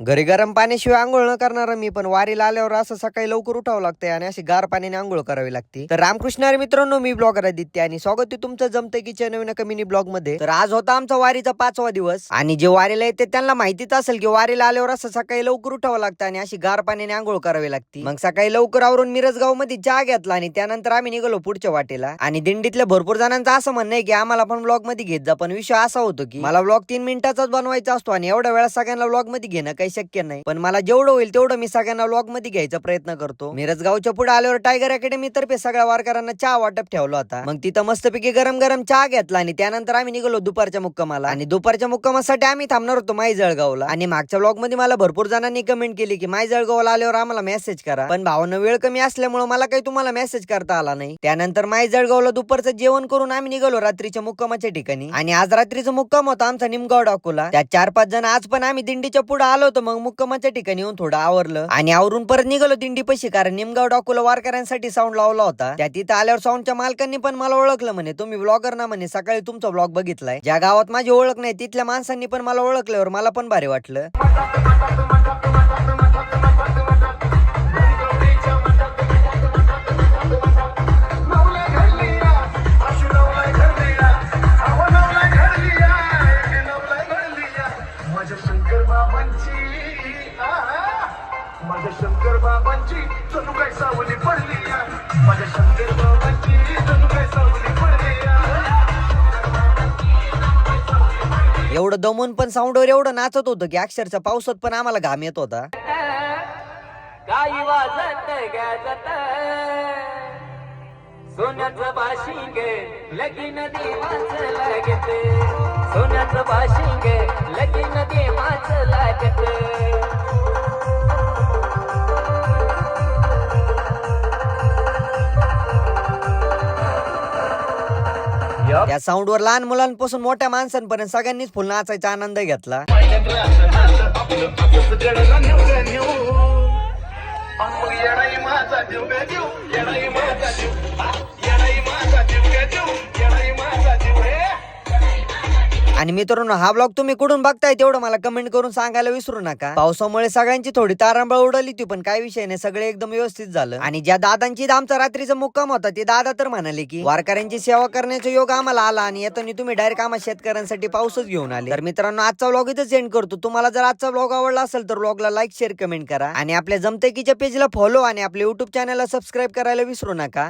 घरी गरम पाण्याशिवाय अंघोळ न करणारा मी पण वारीला आल्यावर असं सकाळी लवकर उठावं लागतंय आणि अशी गार पाण्याने अंघोळ करावी लागते. तर रामकृष्ण मित्रांनो, मी ब्लॉगर आदित्य आणि स्वागत आहे तुमचं जमतं की नवीन मिनी ब्लॉग मध्ये. तर आज होता आमचा वारीचा 5वा दिवस आणि जे वारीला येते त्यांना माहितीच असेल की वारीला आल्यावर असं सकाळी लवकर उठावं लागतं आणि अशी गार पाण्याने अंघोळ करावी लागते. मग सकाळी लवकर आवरून मिरजगाव मध्ये चहा घेतला आणि त्यानंतर आम्ही निघालो पुढच्या वाटेला. आणि दिंडीतल्या भरपूर जणांचं असं म्हणणं आहे की आम्हाला पण ब्लॉग मध्ये घेत जा, पण विषय असा होतो की मला ब्लॉग 3 मिनिटाचाच बनवायचा असतो आणि एवढ्या वेळा सगळ्यांना ब्लॉग मध्ये घेणं काही शक्य नाही. पण मला जेवढं होईल तेवढं मी सगळ्यांना व्लॉग मध्ये घ्यायचा प्रयत्न करतो. मिरजगावच्या पुढे आल्यावर टायगर अकॅडमी तर्फे सगळ्या वारकऱ्यांना चहा वाटप ठेवला होता. मग तिथं मस्तपैकी गरम गरम चहा घेतला आणि त्यानंतर आम्ही निघालो दुपारच्या मुक्कामाला. आणि दुपारच्या मुक्कामासाठी आम्ही थांबणार होतो माई जळगावला. आणि मागच्या व्लॉग मध्ये मला भरपूर जणांनी कमेंट केली की माई जळगावला आल्यावर आम्हाला मेसेज करा, पण भावानं वेळ कमी असल्यामुळे मला काही तुम्हाला मेसेज करता आला नाही. त्यानंतर माई जळगावला दुपारचं जेवण करून आम्ही निघालो रात्रीच्या मुक्कामाच्या ठिकाणी. आणि आज रात्रीचा मुक्काम होता आमचा निमगाव डाकोला. त्या 4-5 जण आज पण आम्ही दिंडीच्या पुढे आलो होतो. मग मुक्कामाच्या ठिकाणी येऊन थोडं आवरलं आणि आवरून परत निघालो दिंडी पशी, कारण निमगाव डाकोला वारकऱ्यांसाठी साऊंड लावला होता. त्या तिथं आल्यावर साऊंडच्या मालकांनी पण मला ओळखलं, म्हणे तुम्ही ब्लॉगर ना, म्हणे सकाळी तुमचा ब्लॉग बघितलाय. ज्या गावात माझी ओळख नाही तिथल्या माणसांनी पण मला ओळखल्यावर मला पण भारी वाटलं. माझ्या शंकर बाबांची जणू काय सावली पडली, माझ्या शंकर बाबांची जणू काय सावली पडली. एवढं दमून पण साऊंडवर एवढं नाचत होतं की अक्षरशः पावसात पण आम्हाला घाम येत होता. काही वाजत गाजत सोन्याचं बाशिंग लगीन देवाचं लागत, सोन्याचं बाशिंग लगीन देवाचं लागत. या साऊंडवर लहान मुलांपासून मोठ्या माणसांपर्यंत सगळ्यांनीच फुल नाचायचा आनंद घेतला. मग येणाई माझा जीव ग जीव, येणाई माझा जीव, येणाई माझा जीव ग जीव, येणाई माझा जीव हे. आणि मित्रांनो, हा ब्लॉग तुम्ही कुठून बघताय तेवढं मला कमेंट करून सांगायला विसरू नका. पावसामुळे सगळ्यांची थोडी तारांबळ उडली होती, पण काही विषय नाही, सगळे एकदम व्यवस्थित झालं. आणि ज्या दादांची आमचा रात्रीचा मुक्काम होता ते दादा तर म्हणाले की वारकऱ्यांची सेवा करण्याचा योग आम्हाला आला आणि येताना तुम्ही डायरेक्ट आम्हा शेतकऱ्यांसाठी पाऊसच घेऊन आले. तर मित्रांनो, आजचा ब्लॉग इथं सेंड करतो. तुम्हाला जर आजचा ब्लॉग आवडला असेल तर ब्लॉगला लाईक, शेअर, कमेंट करा आणि आपल्या जमतेकीच्या पेजला फॉलो आणि आपल्या युट्यूब चॅनलला सबस्क्राईब करायला विसरू नका.